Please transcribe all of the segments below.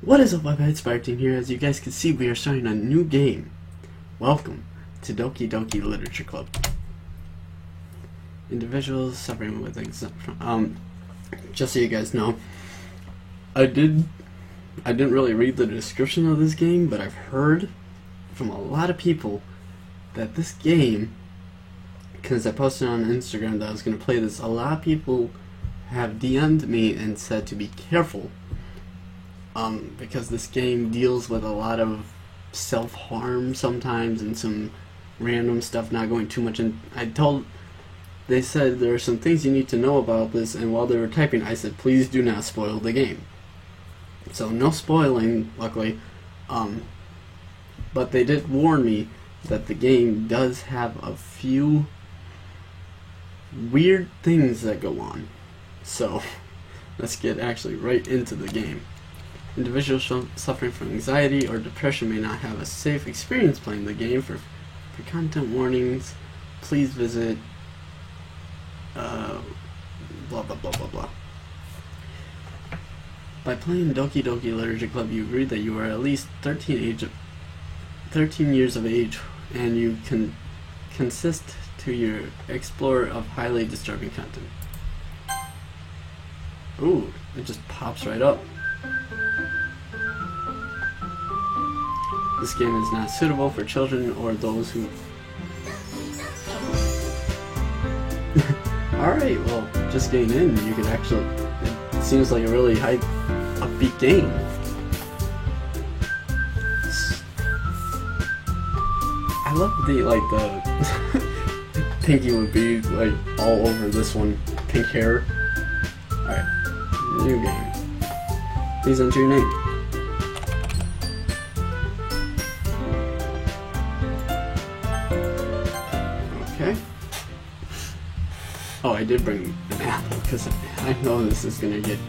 What is up, Webhead Spartan here. As you guys can see, we are starting a new game. Welcome to Doki Doki Literature Club. Individuals suffering with just so you guys know, I didn't really read the description of this game, but I've heard from a lot of people that this game, because I posted on Instagram that I was going to play this, a lot of people have DM'd me and said to be careful. Because this game deals with a lot of self-harm sometimes and some random stuff, not going too much in. They said there are some things you need to know about this, and while they were typing I said please do not spoil the game. So no spoiling, luckily, but they did warn me that the game does have a few weird things that go on. So let's get actually right into the game. Individuals suffering from anxiety or depression may not have a safe experience playing the game. For content warnings, please visit blah blah blah blah blah. By playing Doki Doki Literature Club, you agree that you are at least 13 years of age, and you can consist to your explorer of highly disturbing content. Ooh, it just pops right up. This game is not suitable for children or those who... Alright, well, just getting in, you can actually... It seems like a really hype, upbeat game. I love the Pinky would be, like, all over this one. Pink hair. Alright, new game. Please enter your name. Okay. Oh, I did bring an apple because I know this is gonna get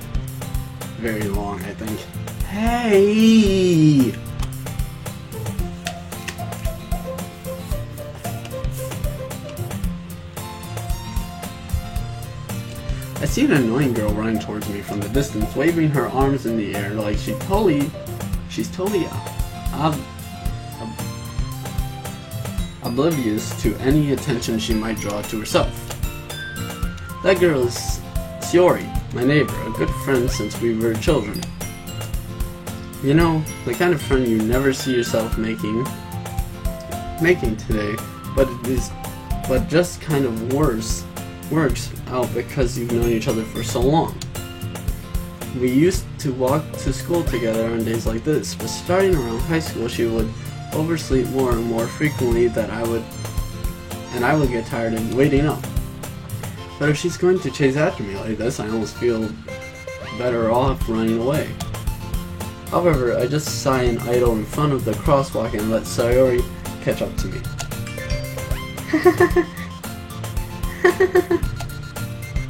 very long, I think. Hey! I see an annoying girl running towards me from the distance, waving her arms in the air like she's totally oblivious to any attention she might draw to herself. That girl is Shiori, my neighbor, a good friend since we were children. You know, the kind of friend you never see yourself making today, but just kind of works out because you've known each other for so long. We used to walk to school together on days like this, but starting around high school she would oversleep more and more frequently and I would get tired of waiting up. But if she's going to chase after me like this, I almost feel better off running away. However, I just sigh and idle in front of the crosswalk and let Sayori catch up to me.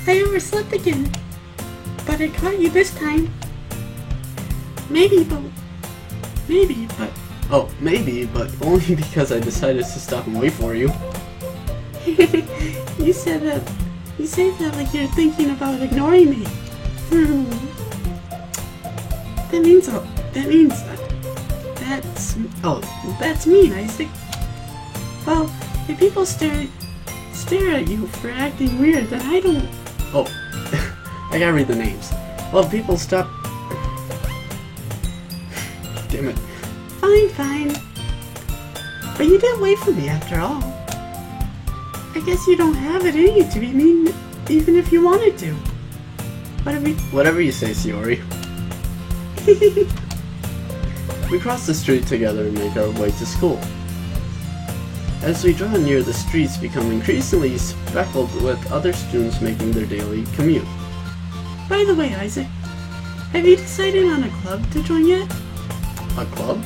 I overslept again, but I caught you this time. Maybe, but only because I decided to stop and wait for you. You said that like you're thinking about ignoring me. That's mean, Isaac. Well, if people stare at you for acting weird, then I don't... Oh, I gotta read the names. Well, people stop... Damn it. Fine. But you did wait for me after all. I guess you don't have it in you to be mean, even if you wanted to. Whatever you say, Shiori. We cross the street together and make our way to school. As we draw near, the streets become increasingly speckled with other students making their daily commute. By the way, Isaac, have you decided on a club to join yet? A club?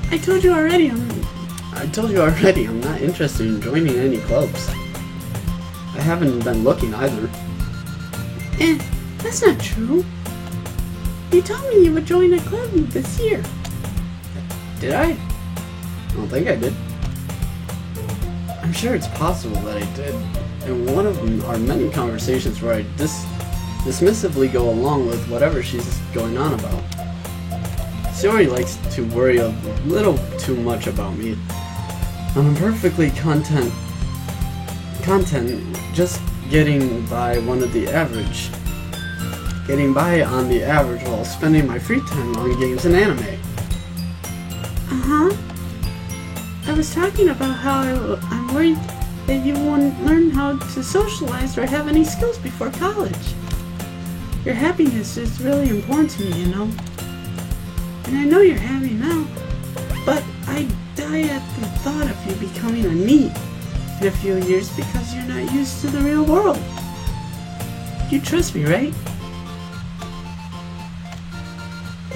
I told you already, I'm not interested in joining any clubs. I haven't been looking either. That's not true. You told me you would join a club this year. Did I? I don't think I did. I'm sure it's possible that I did. And one of them are many conversations where I dismissively go along with whatever she's going on about. Shiori likes to worry a little too much about me. I'm perfectly content just getting by on the average while spending my free time on games and anime. I was talking about how I'm worried that you won't learn how to socialize or have any skills before college. Your happiness is really important to me, you know. And I know you're happy now, but I die at the thought of you becoming a NEET in a few years because you're not used to the real world. You trust me, right?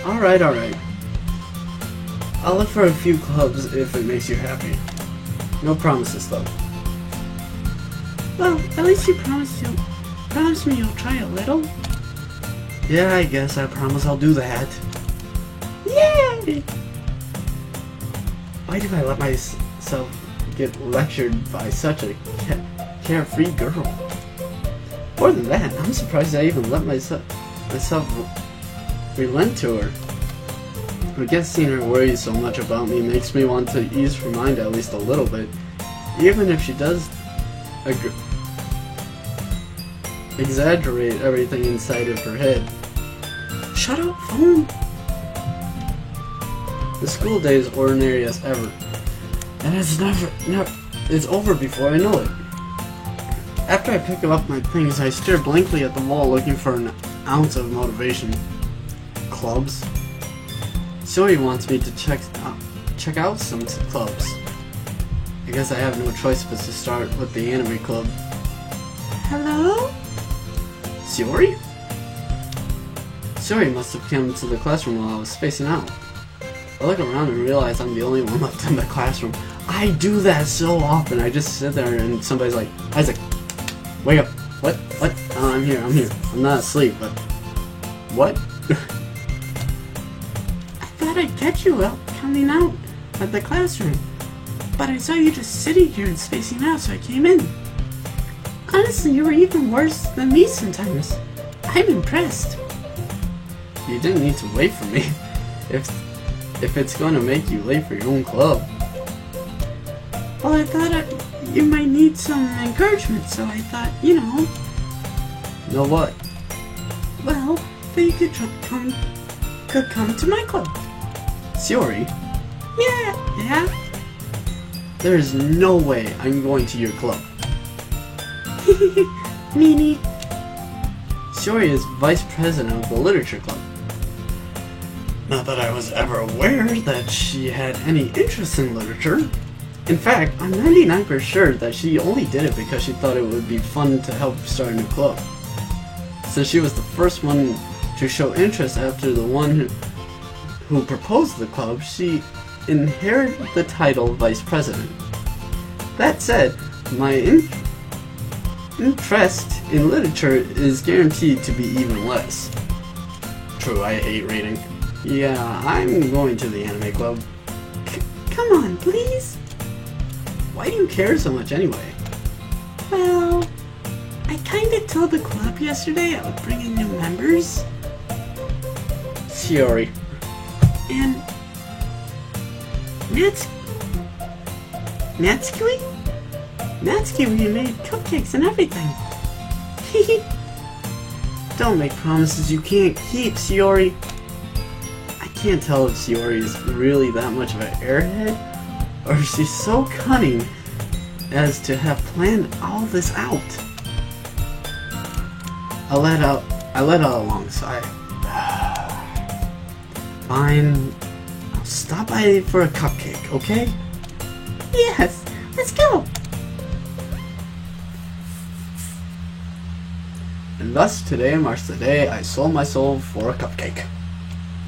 Alright. I'll look for a few clubs if it makes you happy. No promises though. Well, at least you promise me you'll try a little. Yeah, I guess I promise I'll do that. Yay! Why do I let myself get lectured by such a carefree girl? More than that, I'm surprised I even let myself relent to her. I guess seeing her worry so much about me makes me want to ease her mind at least a little bit, even if she does exaggerate everything inside of her head. Shut up, phone! The school day is ordinary as ever, and it's over before I know it. After I pick up my things, I stare blankly at the wall looking for an ounce of motivation. Clubs? Shiori wants me to check out some clubs. I guess I have no choice but to start with the anime club. Hello? Shiori? Shiori must have come to the classroom while I was spacing out. I look around and realize I'm the only one left in the classroom. I do that so often. I just sit there and somebody's like, Isaac, wake up. What? Oh, I'm here. I'm not asleep, but... What? I thought I'd catch you coming out of the classroom, but I saw you just sitting here and spacing out, so I came in. Honestly, you were even worse than me sometimes. I'm impressed. You didn't need to wait for me. If it's going to make you late for your own club. Well, I thought you might need some encouragement, so I thought, you know. Know what? Well, that you could come to my club. Shiori? Yeah? There is no way I'm going to your club. Meanie. Shiori is vice president of the literature club. Not that I was ever aware that she had any interest in literature. In fact, I'm 99% sure that she only did it because she thought it would be fun to help start a new club. Since she was the first one to show interest after the one who proposed the club, she inherited the title vice president. That said, my interest in literature is guaranteed to be even less. True, I hate reading. Yeah, I'm going to the anime club. Come on, please. Why do you care so much anyway? Well, I kinda told the club yesterday I would bring in new members. Shiori. And... Natsuki, we made cupcakes and everything. Don't make promises you can't keep, Shiori. I can't tell if Shiori is really that much of an airhead, or if she's so cunning as to have planned all this out. I let out a long sigh. Fine, I'll stop by for a cupcake, okay? Yes, let's go. And thus, today marks the day I sold my soul for a cupcake.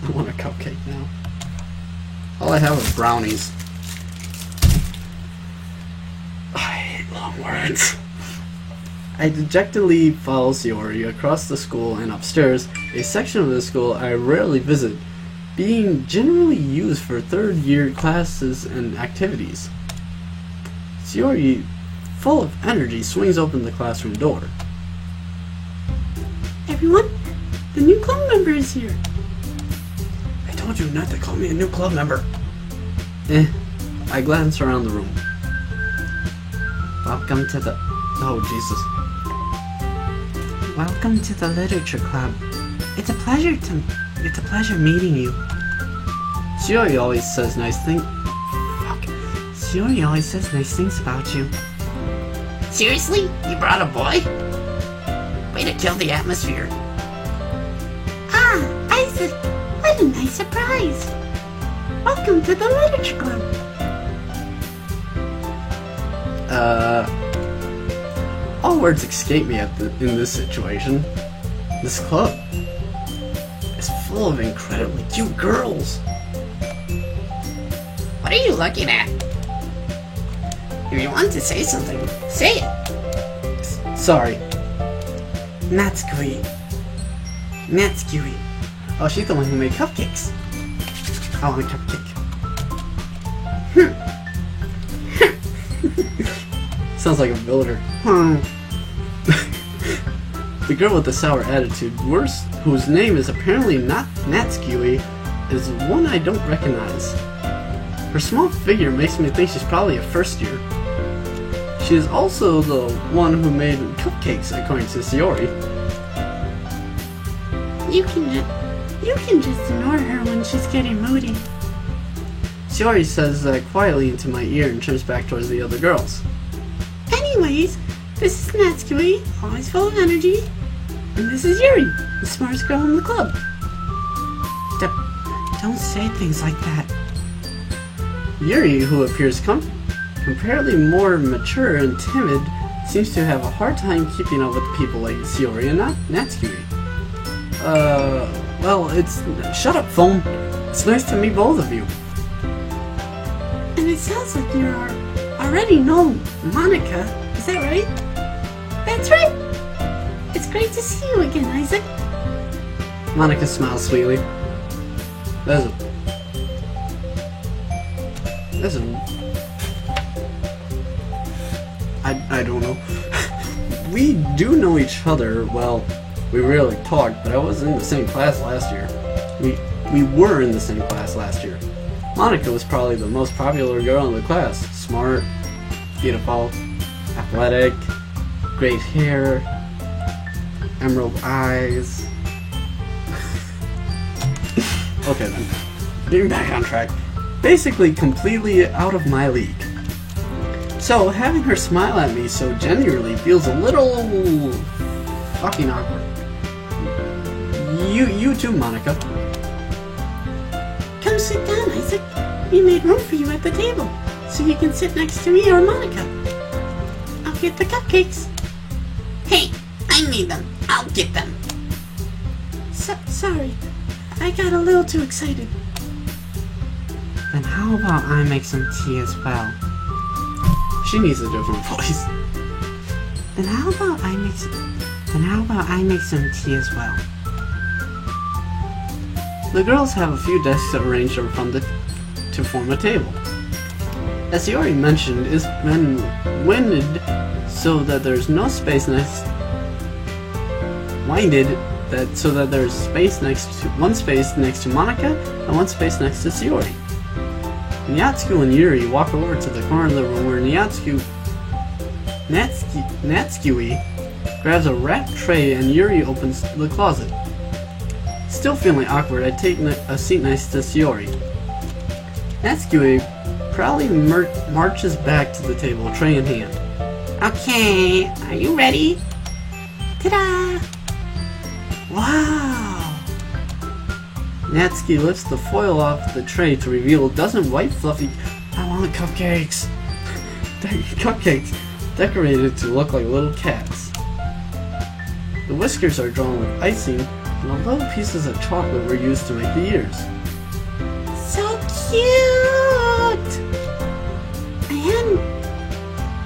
I want a cupcake now. All I have is brownies. I hate long words. I dejectedly follow Shiori across the school and upstairs, a section of the school I rarely visit, being generally used for third-year classes and activities. Shiori, full of energy, swings open the classroom door. Everyone, the new club member is here. I told you not to call me a new club member. I glance around the room. Welcome to the... Oh, Jesus. Welcome to the Literature Club. It's a pleasure meeting you. Shiori always says nice things. Shiori always says nice things about you. Seriously? You brought a boy? Way to kill the atmosphere. Ah, Isaac, what a nice surprise. Welcome to the Literature Club. All words escape me in this situation. This club is full of incredibly cute girls. What are you looking at? If you want to say something, say it. Sorry. Natsuki. Oh, she's the one who made cupcakes. I want a cupcake. Sounds like a builder. The girl with the sour attitude, whose name is apparently not Natsuki, is one I don't recognize. Her small figure makes me think she's probably a first year. She is also the one who made cupcakes, according to Shiori. You can just ignore her when she's getting moody. Shiori says that quietly into my ear and turns back towards the other girls. Anyways, this is Natsuki, always full of energy. And this is Yuri, the smartest girl in the club. Don't say things like that. Yuri, who appears comparatively more mature and timid, seems to have a hard time keeping up with people like Shiori and Natsuki. Well, shut up, phone. It's nice to meet both of you. And it sounds like you already know Monica, is that right? That's right! It's great to see you again, Isaac. Monica smiles sweetly. That's a... I don't know. We do know each other, well, we rarely talked, but I was in the same class last year. We were in the same class last year. Monica was probably the most popular girl in the class. Smart, beautiful, athletic, great hair, emerald eyes. Okay then, getting back on track. Basically completely out of my league. So having her smile at me so genuinely feels a little fucking awkward. You too, Monica. Come sit down, Isaac. We made room for you at the table, so you can sit next to me or Monica. I'll get the cupcakes. Hey, I made them. I'll get them. Sorry, I got a little too excited. Then how about I make some tea as well? She needs a different voice. Then how about I make some tea as well? The girls have a few desks arranged around to form a table. As you already mentioned, it's been winded so that there's no space next. So that there's one space next to Monica and one space next to Shiori. Natsuki and Yuri walk over to the corner of the room where Natsuki grabs a wrapped tray and Yuri opens the closet. Still feeling awkward, I take a seat next to Shiori. Natsuki proudly marches back to the table, tray in hand. Okay, are you ready? Ta-da! Wow! Natsuki lifts the foil off the tray to reveal a dozen white fluffy... I want cupcakes! Cupcakes decorated to look like little cats. The whiskers are drawn with icing, and the little pieces of chocolate were used to make the ears. So cute!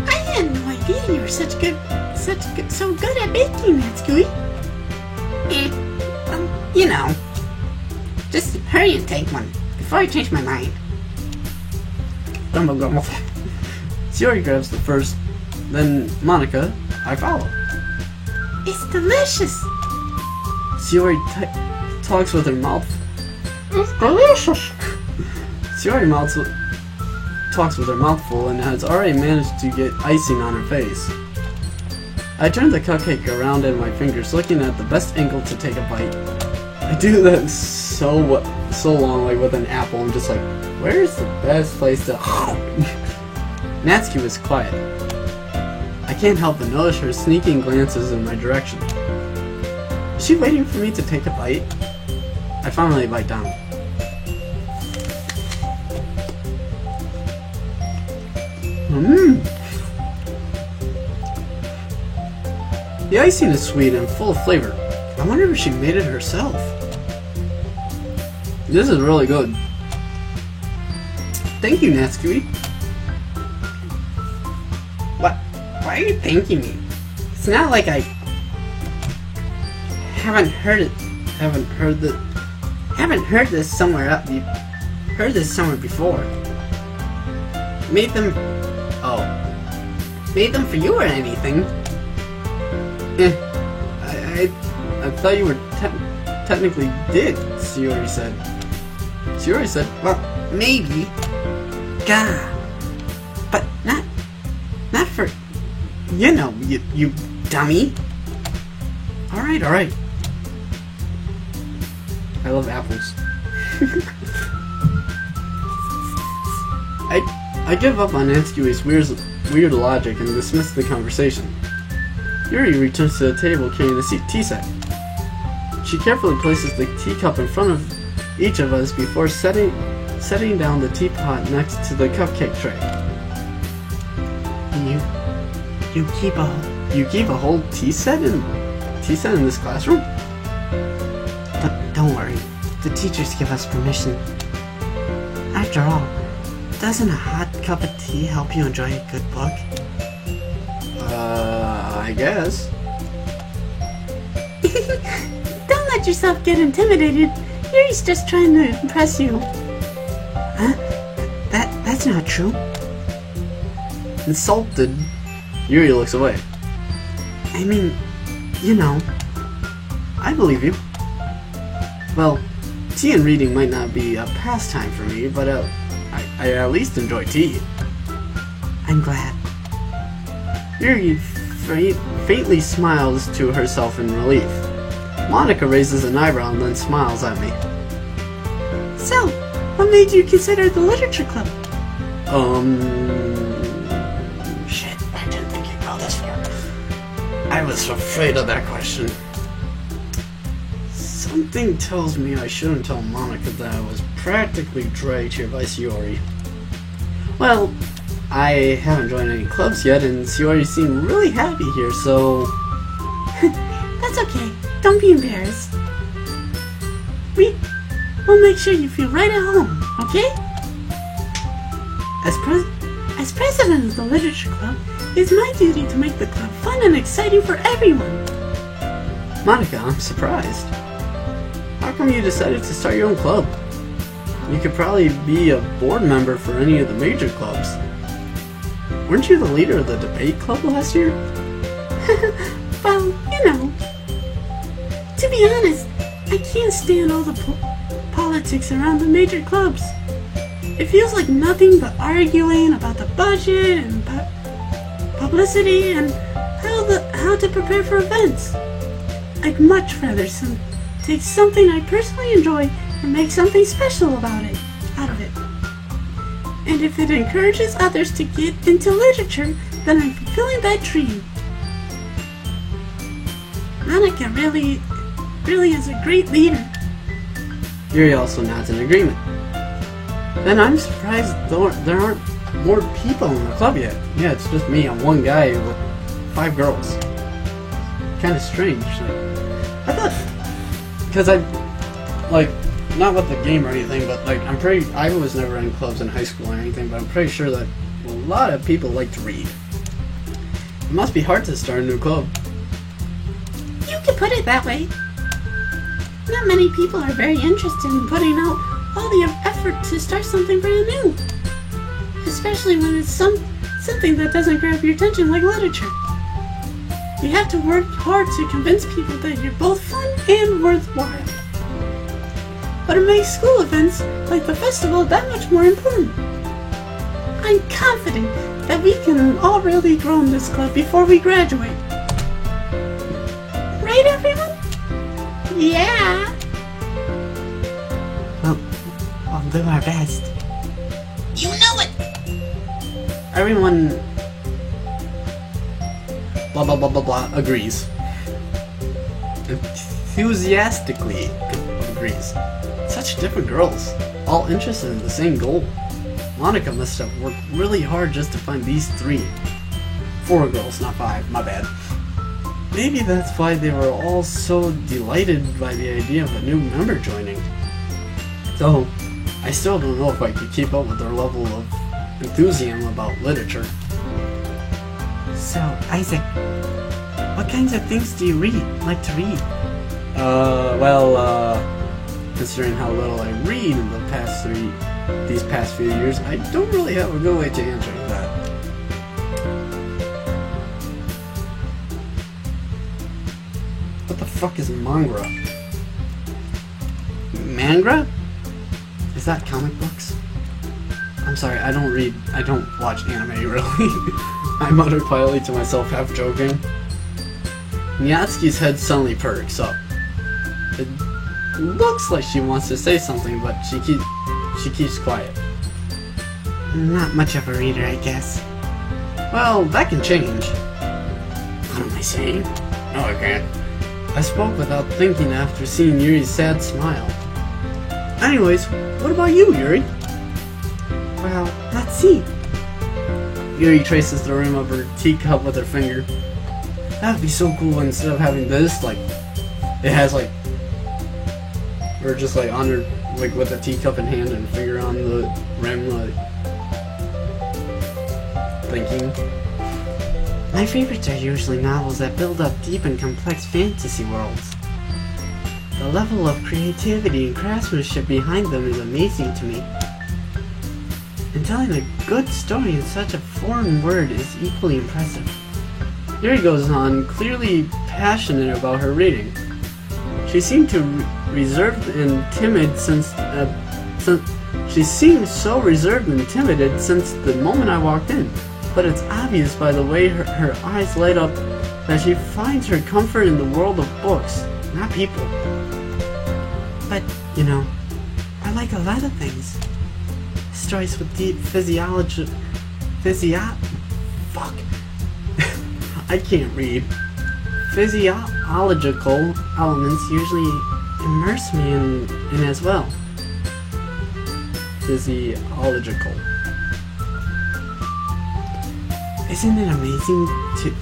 I had no idea you were so good at baking, Natsuki. You know. Just hurry and take one, before I change my mind. Shiori grabs the first, then Monica, I follow. It's delicious! Shiori talks with her mouth is delicious. Shiori talks with her mouth full and has already managed to get icing on her face. I turn the cupcake around in my fingers, looking at the best angle to take a bite. I do that so long, like with an apple. I'm just like, where's the best place to... Natsuki was quiet. I can't help but notice her sneaking glances in my direction. Is she waiting for me to take a bite? I finally bite down. The icing is sweet and full of flavor. I wonder if she made it herself. This is really good. Thank you, Natsuki. What? Why are you thanking me? It's not like I haven't heard this somewhere up. You heard this somewhere before. Made them for you or anything? I thought you were technically did, Shiori said. Shiori said, well, maybe. Gah. But not for, you dummy. Alright. I love apples. I give up on Natsuki's weird logic and dismiss the conversation. Yuri returns to the table carrying the tea set. She carefully places the teacup in front of each of us before setting down the teapot next to the cupcake tray. You keep a whole tea set in this classroom? Don't worry. The teachers give us permission. After all, doesn't a hot cup of tea help you enjoy a good book? I guess. Don't let yourself get intimidated. Yuri's just trying to impress you. Huh? That's not true. Insulted, Yuri looks away. I mean, I believe you. Well, tea and reading might not be a pastime for me, but I at least enjoy tea. I'm glad. Yuri faintly smiles to herself in relief. Monica raises an eyebrow and then smiles at me. So, what made you consider the literature club? Shit, I didn't think you'd go this far. I was afraid of that question. Something tells me I shouldn't tell Monica that I was practically dragged here by Shiori. Well, I haven't joined any clubs yet, and Shiori seemed really happy here, so... That's okay. Don't be embarrassed. We'll make sure you feel right at home, okay? As president of the literature club, it's my duty to make the club fun and exciting for everyone. Monica, I'm surprised. How come you decided to start your own club? You could probably be a board member for any of the major clubs. Weren't you the leader of the debate club last year? Well, to be honest, I can't stand all the politics around the major clubs. It feels like nothing but arguing about the budget and publicity and how to prepare for events. I'd much rather take something I personally enjoy and make something special out of it. And if it encourages others to get into literature, then I'm fulfilling that dream. Monica really is a great leader. Yuri also nods in agreement. Then I'm surprised there aren't more people in the club yet. Yeah, it's just me. I'm one guy with 5 girls. Kind of strange. I thought, because not with the game or anything, but I was never in clubs in high school or anything, but I'm pretty sure that a lot of people like to read. It must be hard to start a new club. You could put it that way. Not many people are very interested in putting out all the effort to start something brand new. Especially when it's something that doesn't grab your attention like literature. You have to work hard to convince people that you're both fun and worthwhile. but it makes school events like the festival that much more important. I'm confident that we can all really grow in this club before we graduate. Right, everyone? Yeah. Well, we'll do our best. You know it! Everyone blah blah blah blah blah agrees. Enthusiastically agrees. Such different girls, all interested in the same goal. Monica must have worked really hard just to find these 3. 4 girls, not 5, my bad. Maybe that's why they were all so delighted by the idea of a new member joining. Though, I still don't know if I could keep up with their level of enthusiasm about literature. So, Isaac, what kinds of things do you like to read? Considering how little I read in these past few years, I don't really have a good way to answer that. What the fuck is manga? Manga? Is that comic books? I'm sorry, I don't watch anime really. I muttered quietly to myself, half joking. Miatsuki's head suddenly perks up. It looks like she wants to say something, but she keeps quiet. Not much of a reader, I guess. Well, that can change. What am I saying? No, I can't. I spoke without thinking after seeing Yuri's sad smile. Anyways, what about you, Yuri? Well, let's see. Yuri traces the rim of her teacup with her finger. That'd be so cool instead of having this, like, it has like, or just like on her, like with a teacup in hand and a finger on the rim, like, thinking. My favorites are usually novels that build up deep and complex fantasy worlds. The level of creativity and craftsmanship behind them is amazing to me. And telling a good story in such a foreign word is equally impressive. Yuri goes on, clearly passionate about her reading. She seemed reserved and timid since she seemed so reserved and timid since the moment I walked in. But it's obvious by the way her eyes light up that she finds her comfort in the world of books, not people. But, you know, I like a lot of things. Stories with deep Fuck. I can't read. Physiological elements usually immerse me in as well. Physiological. Isn't it amazing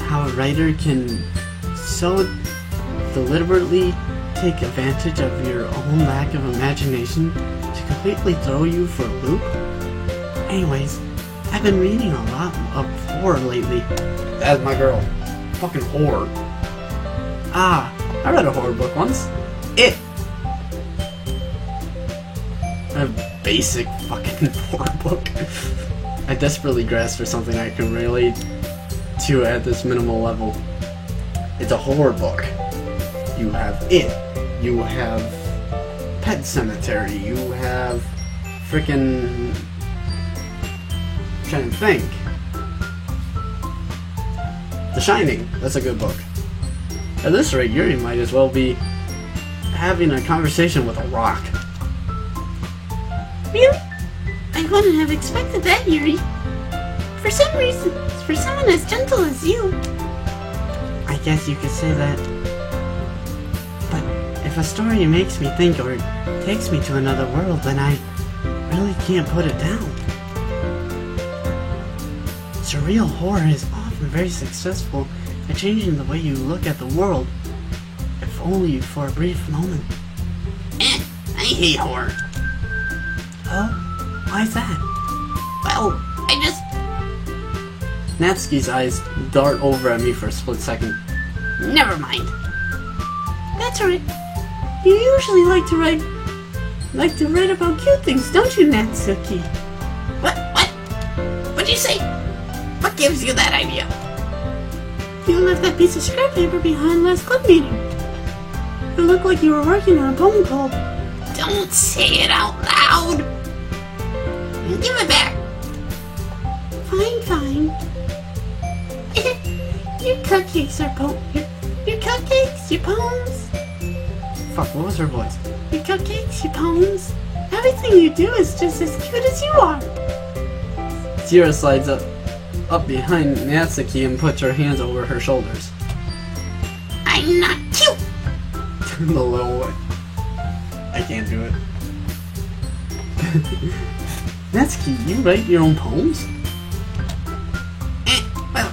how a writer can so deliberately take advantage of your own lack of imagination to completely throw you for a loop? Anyways, I've been reading a lot of horror lately. That's my girl. Fucking horror. Ah, I read a horror book once. It. A basic fucking horror book. I desperately grasp for something I can relate to at this minimal level. It's a horror book. You have It. You have Pet Sematary. You have frickin'... I'm trying to think. The Shining. That's a good book. At this rate, Yuri might as well be having a conversation with a rock. Really? I wouldn't have expected that, Yuri. For some reason, for someone as gentle as you. I guess you could say that. But if a story makes me think or takes me to another world, then I really can't put it down. Surreal horror is often very successful at changing the way you look at the world, if only for a brief moment. I hate horror. Oh? Why's that? Well, I just... Natsuki's eyes dart over at me for a split second. Never mind. That's right. You usually like to write about cute things, don't you, Natsuki? What? What'd you say? What gives you that idea? You left that piece of scrap paper behind last club meeting. It looked like you were working on a poem called Don't say it out loud. Give it back. Fine. Your cupcakes are your cupcakes, your poems. Fuck, what was her voice? Your cupcakes, your poems. Everything you do is just as cute as you are. Sierra slides up behind Natsuki and puts her hands over her shoulders. I'm not cute. The little way. I can't do it. Natsuki, you write your own poems? Well,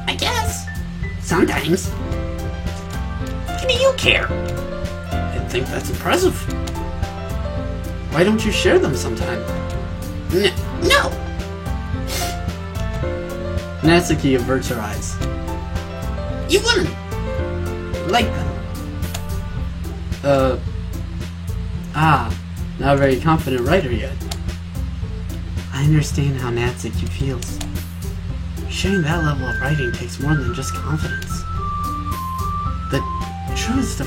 I guess. Sometimes. What do you care? I think that's impressive. Why don't you share them sometime? No. Natsuki averts her eyes. You wouldn't like them. Not a very confident writer yet. I understand how Natsuki feels. Sharing that level of writing takes more than just confidence. The truest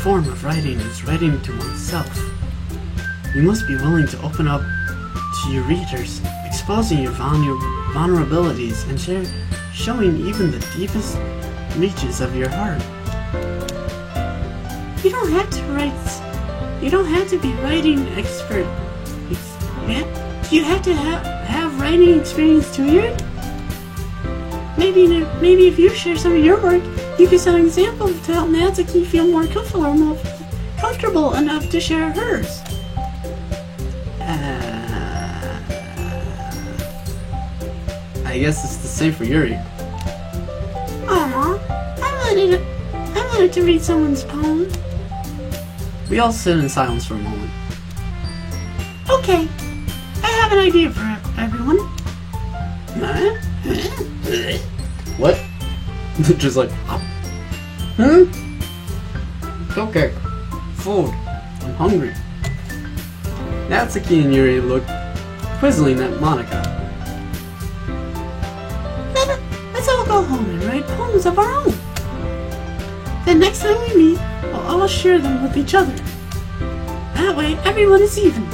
form of writing is writing to oneself. You must be willing to open up to your readers, exposing your vulnerabilities and showing even the deepest reaches of your heart. You don't have to write. You don't have to be writing expert. You have to have writing experience too. Maybe if you share some of your work, you can set an example to help Natsuki feel more comfortable enough to share hers. I guess it's the same for Yuri. Aw, I wanted to read someone's poem. We all sit in silence for a moment. Okay, I have an idea for everyone. What? Just like, Okay. Food. I'm hungry. Natsuki and Yuri look quizzling at Monika. Let's all go home and write poems of our own. Then next time we meet, we'll all share them with each other. That way, everyone is even.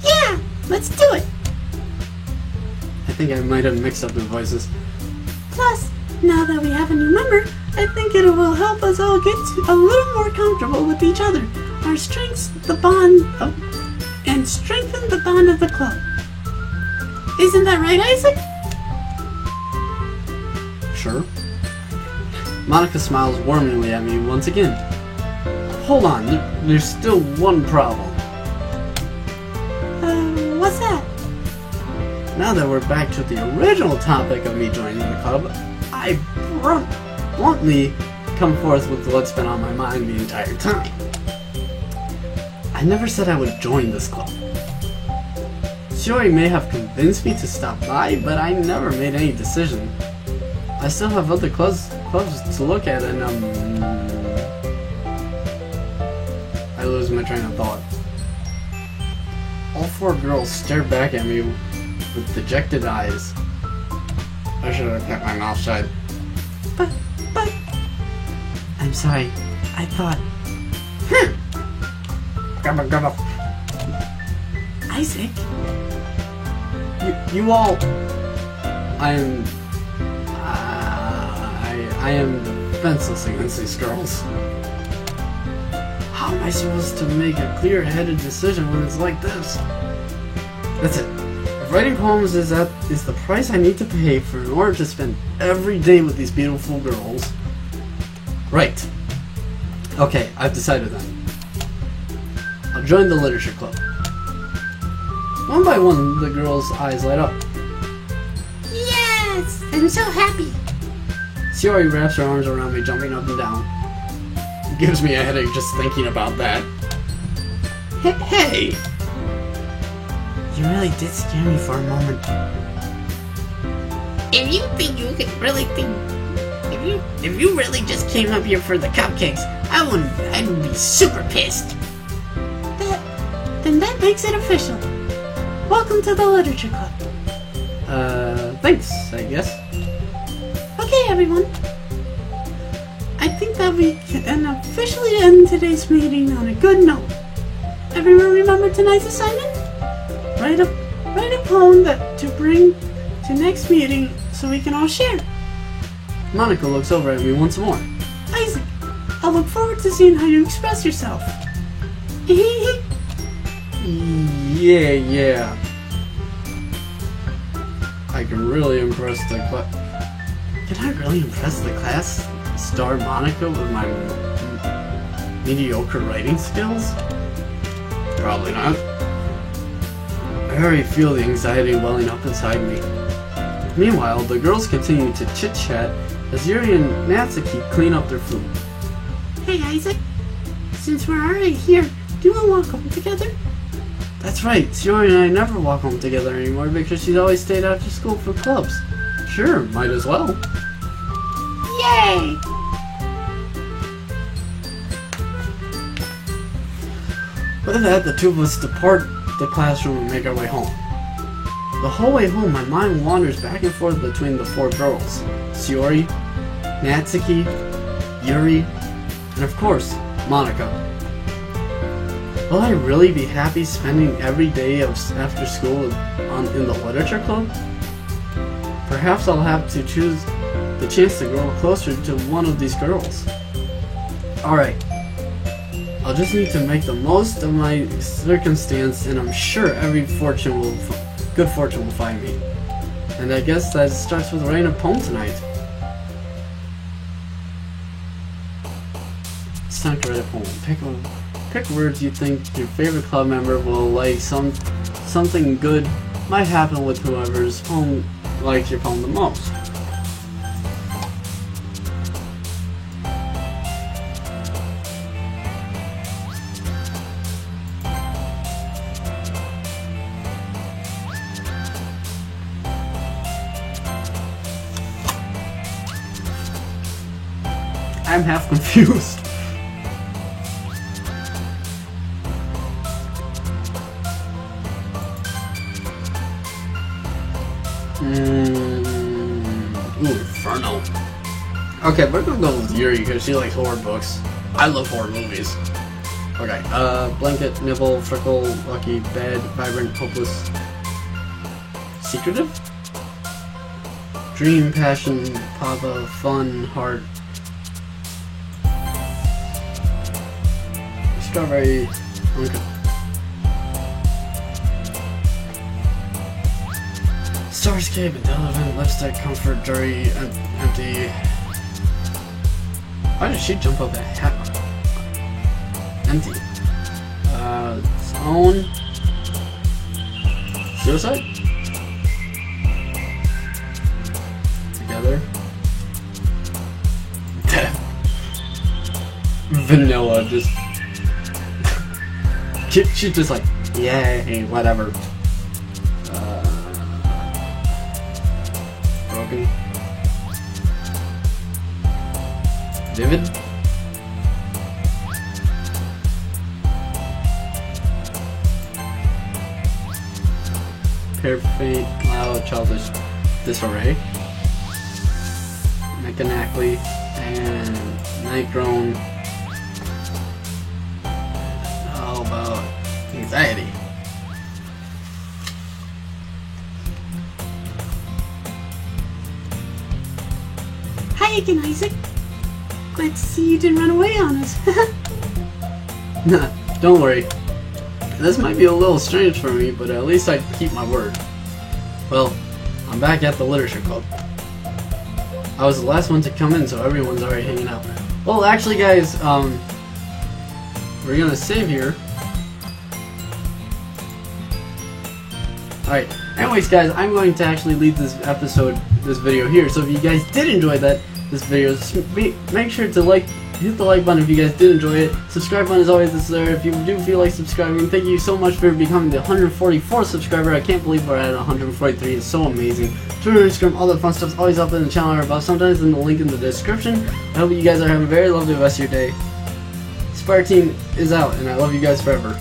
Yeah, let's do it. I think I might have mixed up the voices. Plus, now that we have a new member, I think it will help us all get a little more comfortable with each other. Our strengths, and strengthen the bond of the club. Isn't that right, Isaac? Sure. Monika smiles warmly at me once again. Hold on, there's still one problem. What's that? Now that we're back to the original topic of me joining the club, I bluntly come forth with what's been on my mind the entire time. I never said I would join this club. Shiori may have convinced me to stop by, but I never made any decision. I still have other clubs to look at, and I lose my train of thought. All four girls stare back at me with dejected eyes. I should have kept my mouth shut. But... I'm sorry. I thought... Grab. Isaac? You all... I am defenseless against these girls. How am I supposed to make a clear-headed decision when it's like this? That's it. If writing poems is the price I need to pay in order to spend every day with these beautiful girls. Right. Okay, I've decided then. I'll join the literature club. One by one, the girls' eyes light up. Yes! I'm so happy. Shiori wraps her arms around me, jumping up and down. It gives me a headache just thinking about that. Hey! You really did scare me for a moment. If you think you could really think... If you really just came up here for the cupcakes, I would be super pissed. Then that makes it official. Welcome to the literature club. Thanks, I guess. Okay, everyone. I think that we can officially end today's meeting on a good note. Everyone remember tonight's assignment? Write a poem to bring to next meeting so we can all share. Monica looks over at me once more. Isaac, I look forward to seeing how you express yourself. Yeah. I can really impress the class. Can I really impress the class? Star Monica with my mediocre writing skills? Probably not. I already feel the anxiety welling up inside me. Meanwhile, the girls continue to chit-chat as Yuri and Natsuki clean up their food. Hey Isaac, since we're already here, do you want to walk home together? That's right, Yuri and I never walk home together anymore because she's always stayed after school for clubs. Sure, might as well. Yay! With that, the two of us depart the classroom and make our way home. The whole way home, my mind wanders back and forth between the four girls. Shiori, Natsuki, Yuri, and of course, Monica. Will I really be happy spending every day after school in the literature club? Perhaps I'll have to choose the chance to grow closer to one of these girls. Alright. I'll just need to make the most of my circumstance, and I'm sure good fortune will find me. And I guess that starts with writing a poem tonight. It's time to write a poem. Pick words you think your favorite club member will like. Something good might happen with whoever's poem likes your poem the most. I'm half confused. Ooh, Inferno. Okay, we're gonna go with Yuri because she likes horror books. I love horror movies. Okay, blanket, nibble, freckle, lucky, bad, vibrant, hopeless, secretive? Dream, passion, papa, fun, heart. Strawberry, Starscape, irrelevant, lipstick, comfort, dirty, empty. Why did she jump up that hat? Empty. Own. Suicide? Together. Vanilla, just. She's just like, yay, whatever. Broken. Vivid. Perfect, loud, childish, disarray. Mechanically, and night grown. How about anxiety? Hi again, Isaac. Glad to see you didn't run away on us. Nah, don't worry. This might be a little strange for me, but at least I keep my word. Well, I'm back at the literature club. I was the last one to come in, so everyone's already hanging out. Well, actually, guys, we're gonna save here. Alright, anyways, guys, I'm going to actually leave this video here. So if you guys did enjoy this video, make sure to hit the like button if you guys did enjoy it. Subscribe button is always there if you do feel like subscribing. Thank you so much for becoming the 144th subscriber. I can't believe we're at 143. It's so amazing. Twitter, Instagram, all that fun stuff's always up in the channel or above. Sometimes in the link in the description. I hope you guys are having a very lovely rest of your day. Sparteam is out, and I love you guys forever.